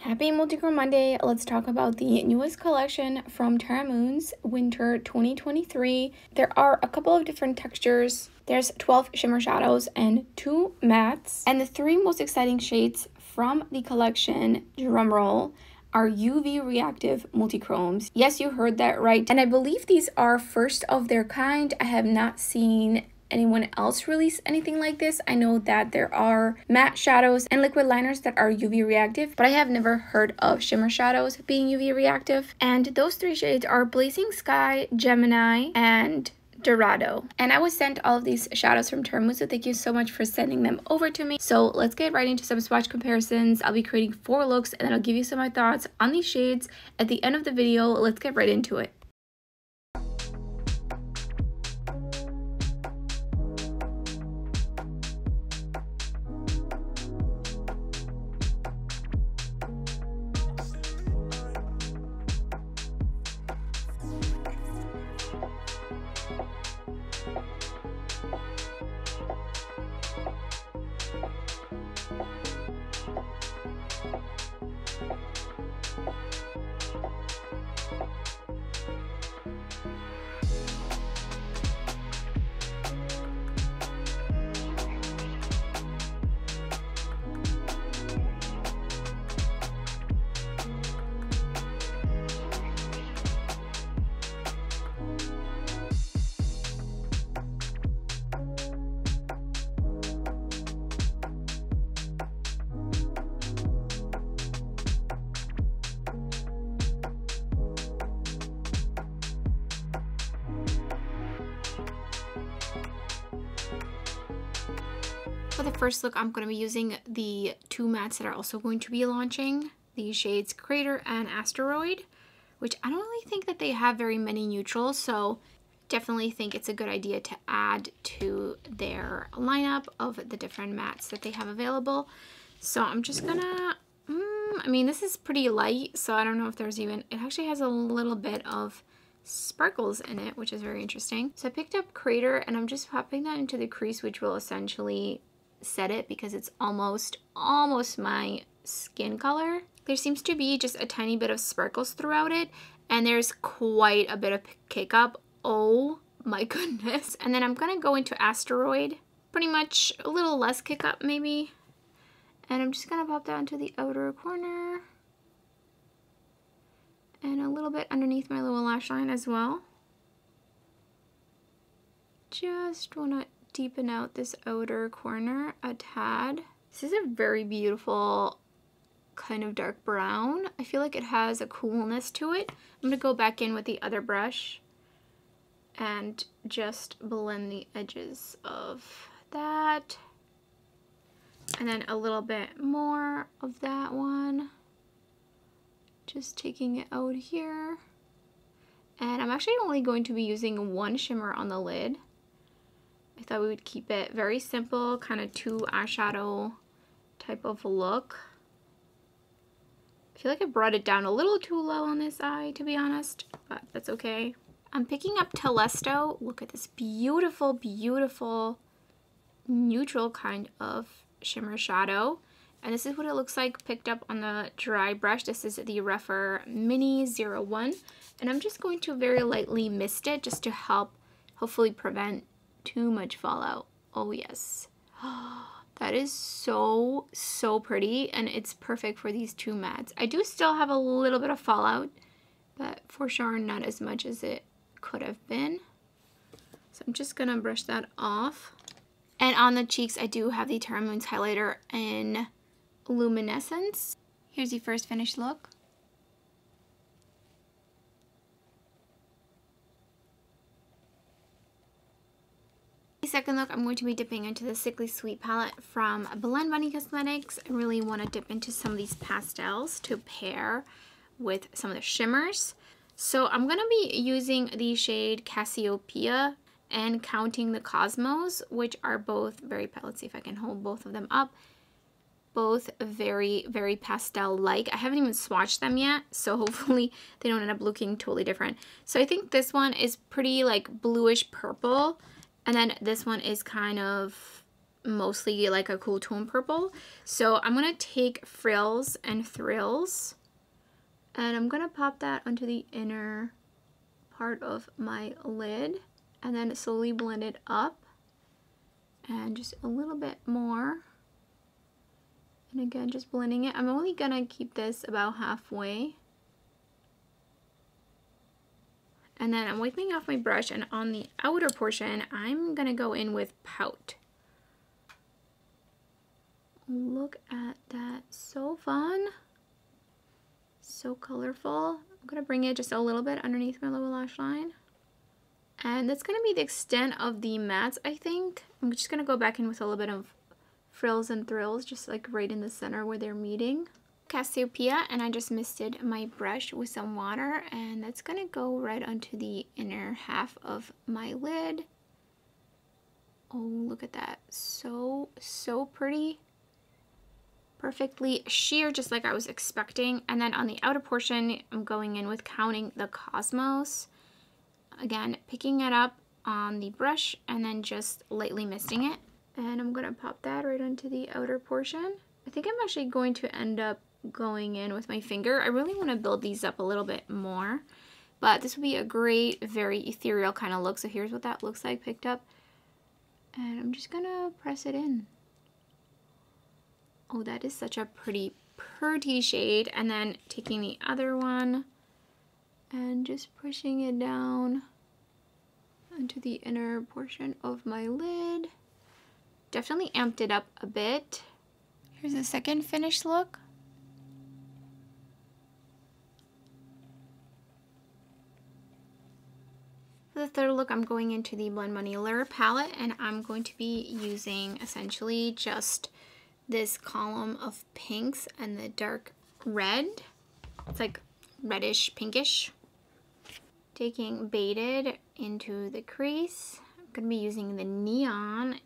Happy Multichrome Monday. Let's talk about the newest collection from Terra Moons Winter 2023. There are a couple of different textures. There's 12 shimmer shadows and 2 mattes. And the 3 most exciting shades from the collection, drumroll, are UV reactive multichromes. Yes, you heard that right. And I believe these are first of their kind. I have not seen anyone else release anything like this. I know that there are matte shadows and liquid liners that are UV reactive, but I have never heard of shimmer shadows being UV reactive. And those 3 shades are Blazing Sky, Gemini, and Dorado. And I was sent all of these shadows from Terra Moons, so thank you so much for sending them over to me. So let's get right into some swatch comparisons. I'll be creating 4 looks and then I'll give you some of my thoughts on these shades at the end of the video. Let's get right into it. For the first look, I'm going to be using the 2 mattes that are also going to be launching, the shades Crater and Asteroid, which I don't really think that they have very many neutrals, so definitely think it's a good idea to add to their lineup of the different mattes that they have available. So I'm just gonna, I mean, this is pretty light, so I don't know if there's even, it actually has a little bit of sparkles in it, which is very interesting. So I picked up Crater and I'm just popping that into the crease, which will essentially set it because it's almost my skin color. There seems to be just a tiny bit of sparkles throughout it, and there's quite a bit of kick up. Oh my goodness. And then I'm gonna go into Asteroid, pretty much a little less kick up maybe, and I'm just gonna pop that into the outer corner and a little bit underneath my lower lash line as well. Just wanna deepen out this outer corner a tad. This is a very beautiful kind of dark brown. I feel like it has a coolness to it. I'm gonna go back in with the other brush and just blend the edges of that. And then a little bit more of that one. Just taking it out here. And I'm actually only going to be using 1 shimmer on the lid. I thought we would keep it very simple, kind of 2 eyeshadow type of look. I feel like I brought it down a little too low on this eye, to be honest, but that's okay. I'm picking up Telesto. Look at this beautiful, beautiful neutral kind of shimmer shadow. And this is what it looks like picked up on the dry brush. This is the Rephr Mini 01. And I'm just going to very lightly mist it just to help hopefully prevent too much fallout. Oh yes. That is so pretty, and it's perfect for these 2 mattes. I do still have a little bit of fallout, but for sure not as much as it could have been. So I'm just gonna brush that off. And on the cheeks, I do have the Terra Moons highlighter in Luminescence. Here's the first finished look. Second look, I'm going to be dipping into the Sickly Sweet palette from Blend Bunny Cosmetics. I really want to dip into some of these pastels to pair with some of the shimmers. So I'm going to be using the shade Cassiopeia and Counting the Cosmos, which are both very, let's see if I can hold both of them up. Both very, very pastel-like. I haven't even swatched them yet, so hopefully they don't end up looking totally different. So I think this one is pretty like bluish purple. And then this one is kind of mostly like a cool tone purple. So I'm going to take Frills and Thrills, and I'm going to pop that onto the inner part of my lid, and then slowly blend it up, and just a little bit more. And again, just blending it. I'm only going to keep this about halfway. And then I'm wiping off my brush, and on the outer portion, I'm going to go in with Pout. Look at that. So fun. So colorful. I'm going to bring it just a little bit underneath my lower lash line. And that's going to be the extent of the mattes, I think. I'm just going to go back in with a little bit of Frills and Thrills, just like right in the center where they're meeting. Cassiopeia, and I just misted my brush with some water, and that's gonna go right onto the inner half of my lid. Oh, look at that. So pretty. Perfectly sheer, just like I was expecting. And then on the outer portion, I'm going in with Counting the Cosmos. Again, picking it up on the brush and then just lightly misting it. And I'm gonna pop that right onto the outer portion. I think I'm actually going to end up going in with my finger. I really want to build these up a little bit more, but this would be a great, very ethereal kind of look. So here's what that looks like picked up, and I'm just gonna press it in. Oh, that is such a pretty shade. And then taking the other one and just pushing it down into the inner portion of my lid. Definitely amped it up a bit. Here's the second finished look. For the third look, I'm going into the Blend Money Lure palette, and I'm going to be using essentially just this column of pinks and the dark red. It's like reddish pinkish. Taking Beaute into the crease. I'm going to be using the Neon,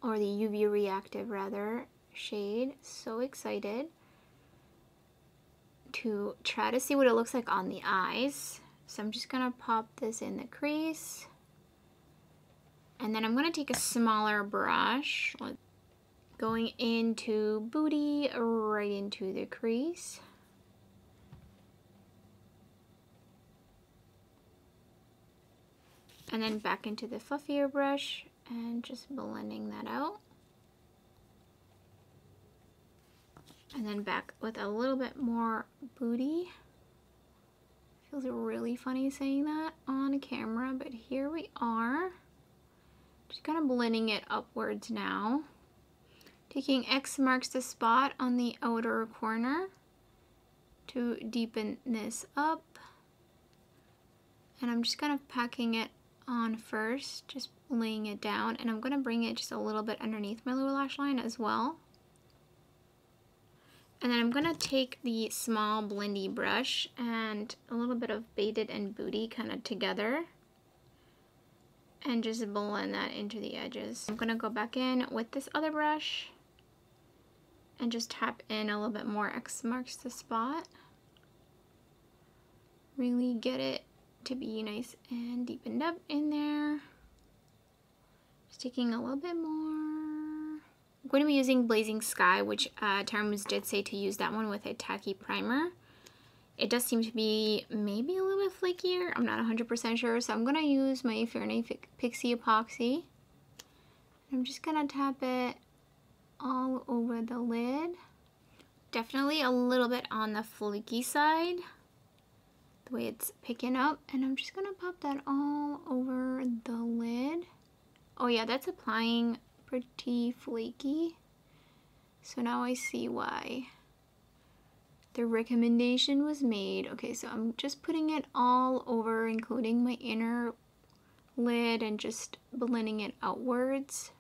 or the UV Reactive rather, shade. So excited to try to see what it looks like on the eyes. So I'm just gonna pop this in the crease, and then I'm gonna take a smaller brush, going into Beaute, right into the crease. And then back into the fluffier brush and just blending that out. And then back with a little bit more Beaute. Feels really funny saying that on camera, but here we are. Just kind of blending it upwards now. Taking X marks the spot on the outer corner to deepen this up. And I'm just kind of packing it on first, just laying it down, and I'm going to bring it just a little bit underneath my lower lash line as well. And then I'm going to take the small blendy brush and a little bit of Beaute and Beaute kind of together and just blend that into the edges. I'm going to go back in with this other brush and just tap in a little bit more X marks the spot. Really get it to be nice and deepened up in there. Just taking a little bit more. I'm going to be using Blazing Sky, which Terra Moons did say to use that one with a tacky primer. It does seem to be maybe a little bit flakier. I'm not 100% sure, so I'm going to use my Fair Pixie Epoxy. I'm just going to tap it all over the lid. Definitely a little bit on the flaky side, the way it's picking up. And I'm just going to pop that all over the lid. Oh yeah, that's applying pretty flaky. So now I see why the recommendation was made. Okay, so I'm just putting it all over, including my inner lid, and just blending it outwards.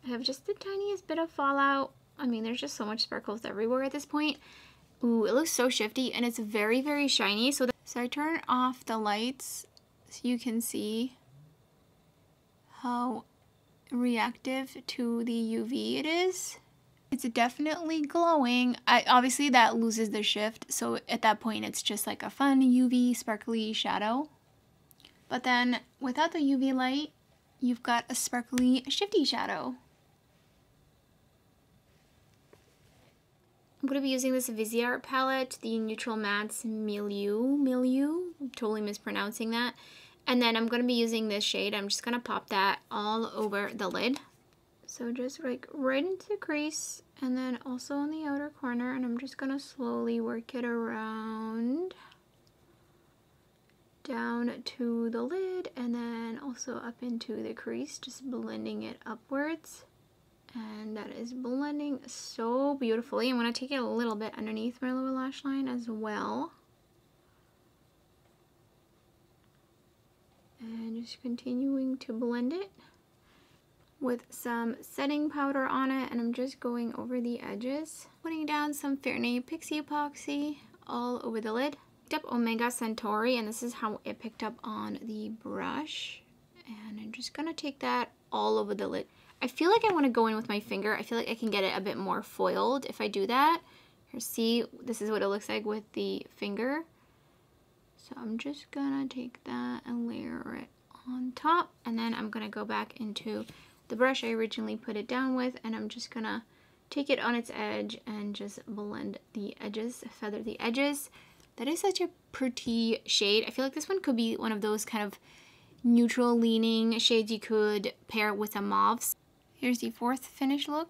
I have just the tiniest bit of fallout. I mean, there's just so much sparkles everywhere at this point. Ooh, it looks so shifty, and it's very, very shiny. So I turn off the lights so you can see how reactive to the UV it is. It's definitely glowing. Obviously that loses the shift, so at that point it's just like a fun UV sparkly shadow. But then without the UV light, you've got a sparkly shifty shadow. I'm going to be using this Viseart palette, the Neutral Mattes Milieu, I'm totally mispronouncing that. And then I'm going to be using this shade. I'm just going to pop that all over the lid. So just like right into the crease and then also on the outer corner, and I'm just going to slowly work it around down to the lid and then also up into the crease, just blending it upwards. And that is blending so beautifully. I'm going to take it a little bit underneath my lower lash line as well. And just continuing to blend it with some setting powder on it. And I'm just going over the edges, putting down some Fairnay Pixie Epoxy all over the lid. Picked up Omega Centauri, and this is how it picked up on the brush. And I'm just going to take that all over the lid. I feel like I want to go in with my finger. I feel like I can get it a bit more foiled if I do that. Here, see, this is what it looks like with the finger. So I'm just gonna take that and layer it on top. And then I'm gonna go back into the brush I originally put it down with, and I'm just gonna take it on its edge and just blend the edges, feather the edges. That is such a pretty shade. I feel like this one could be one of those kind of neutral leaning shades you could pair with a mauve. Here's the fourth finished look.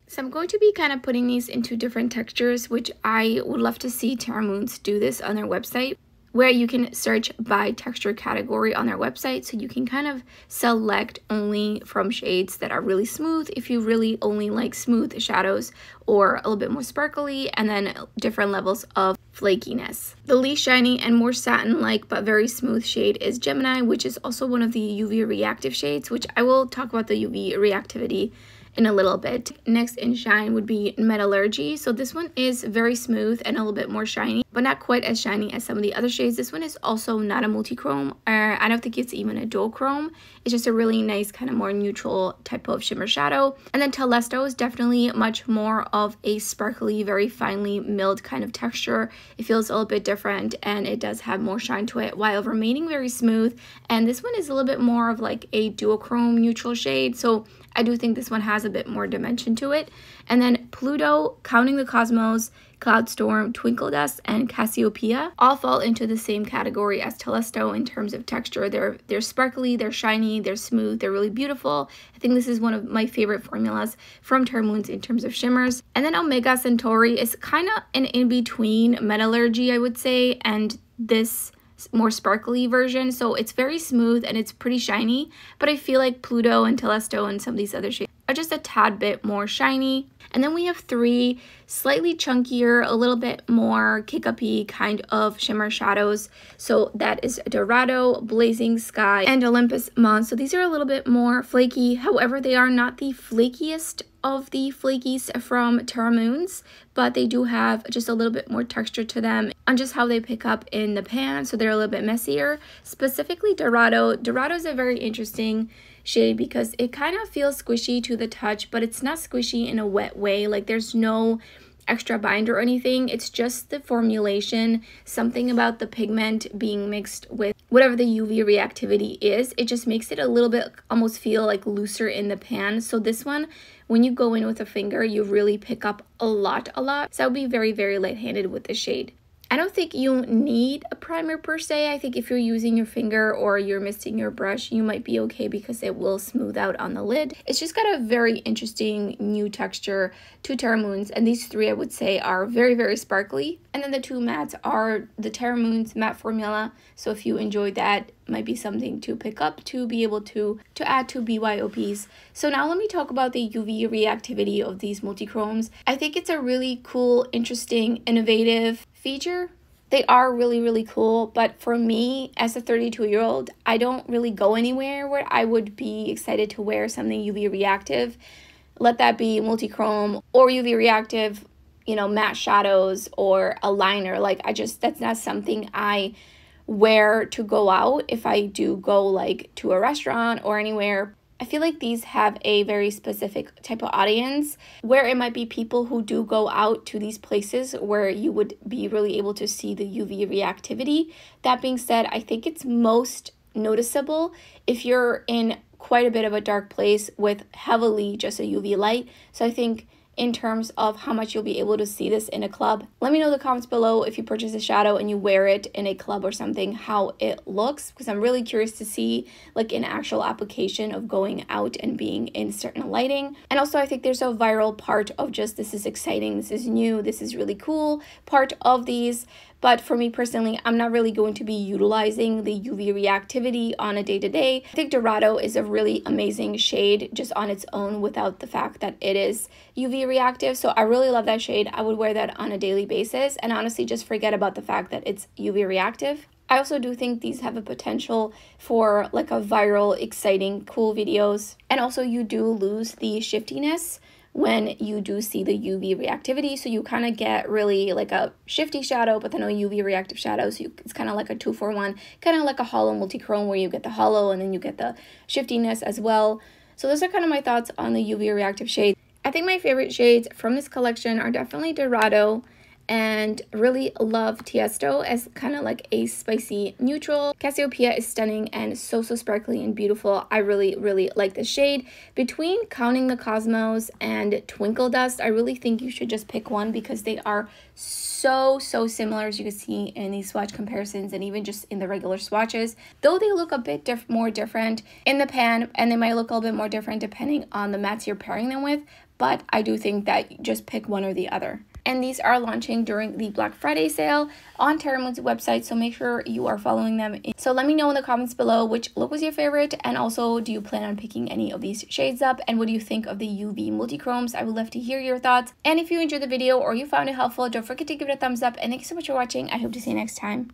So I'm going to be kind of putting these into different textures, which I would love to see Terra Moons do this on their website, where you can search by texture category on their website, so you can kind of select only from shades that are really smooth if you really only like smooth shadows, or a little bit more sparkly, and then different levels of flakiness. The least shiny and more satin-like but very smooth shade is Gemini, which is also one of the UV reactive shades, which I will talk about the UV reactivity in a little bit. Next in shine would be Metallurgy. So this one is very smooth and a little bit more shiny, but not quite as shiny as some of the other shades. This one is also not a multichrome, or I don't think it's even a duochrome. It's just a really nice kind of more neutral type of shimmer shadow. And then Telesto is definitely much more of a sparkly, very finely milled kind of texture. It feels a little bit different, and it does have more shine to it while remaining very smooth. And this one is a little bit more of like a duochrome neutral shade, so I do think this one has a bit more dimension to it. And then Pluto, Counting the Cosmos, Cloudstorm, Twinkle Dust, and Cassiopeia all fall into the same category as Telesto in terms of texture. They're sparkly, they're shiny, they're smooth, they're really beautiful. I think this is one of my favorite formulas from Terra Moons in terms of shimmers. And then Omega Centauri is kind of an in-between Metallurgy, I would say, and this more sparkly version. So it's very smooth and it's pretty shiny, but I feel like Pluto and Telesto and some of these other shades are just a tad bit more shiny. And then we have three slightly chunkier, a little bit more kick-uppy kind of shimmer shadows. So that is Dorado, Blazing Sky, and Olympus Mons. So these are a little bit more flaky. However, they are not the flakiest of the flakies from Terra Moons, but they do have just a little bit more texture to them on just how they pick up in the pan. So they're a little bit messier. Specifically Dorado. Dorado is a very interesting shade because it kind of feels squishy to the touch, but it's not squishy in a wet way. Like there's no extra binder or anything. It's just the formulation, something about the pigment being mixed with whatever the UV reactivity is. It just makes it a little bit almost feel like looser in the pan. So this one, when you go in with a finger, you really pick up a lot. So I would be very, very light-handed with this shade. I don't think you need a primer per se. I think if you're using your finger or you're misting your brush, you might be okay because it will smooth out on the lid. It's just got a very interesting new texture to Terra Moons, and these three I would say are very, very sparkly. And then the two mattes are the Terra Moons matte formula, so if you enjoyed that, might be something to pick up to be able to add to BYOPs. So now let me talk about the UV reactivity of these multichromes. I think it's a really cool, interesting, innovative feature. They are really, really cool, but for me as a 32-year-old, I don't really go anywhere where I would be excited to wear something UV reactive. Let that be multichrome or UV reactive, you know, matte shadows or a liner. Like that's not something I wear to go out. If I do go like to a restaurant or anywhere, I feel like these have a very specific type of audience where it might be people who do go out to these places where you would be really able to see the UV reactivity. That being said, I think it's most noticeable if you're in quite a bit of a dark place with heavily just a UV light. So I think in terms of how much you'll be able to see this in a club. Let me know in the comments below if you purchase a shadow and you wear it in a club or something, how it looks, because I'm really curious to see like an actual application of going out and being in certain lighting. And also I think there's a viral part of just this is exciting, this is new, this is really cool part of these. But for me personally, I'm not really going to be utilizing the UV reactivity on a day-to-day. I think Dorado is a really amazing shade just on its own without the fact that it is UV reactive. So I really love that shade. I would wear that on a daily basis and honestly just forget about the fact that it's UV reactive. I also do think these have a potential for like a viral, exciting, cool videos. And also you do lose the shiftiness when you do see the UV reactivity, so you kind of get really like a shifty shadow but then a UV reactive shadow, so it's kind of like a 2-for-1, kind of like a hollow multi-chrome where you get the hollow and then you get the shiftiness as well. So those are kind of my thoughts on the UV reactive shades. I think my favorite shades from this collection are definitely Dorado, and really love Tiesto as kind of like a spicy neutral. Cassiopeia is stunning and so sparkly and beautiful. I really like this shade. Between Counting the Cosmos and Twinkle Dust, I really think you should just pick one because they are so similar, as you can see in these swatch comparisons and even just in the regular swatches. Though they look a bit more different in the pan, and they might look a little bit more different depending on the mattes you're pairing them with, but I do think that you just pick one or the other. And these are launching during the Black Friday sale on Terra Moons website, so make sure you are following them. So let me know in the comments below which look was your favorite, and also do you plan on picking any of these shades up, and what do you think of the UV multichromes? I would love to hear your thoughts. And if you enjoyed the video or you found it helpful, don't forget to give it a thumbs up, and thank you so much for watching. I hope to see you next time.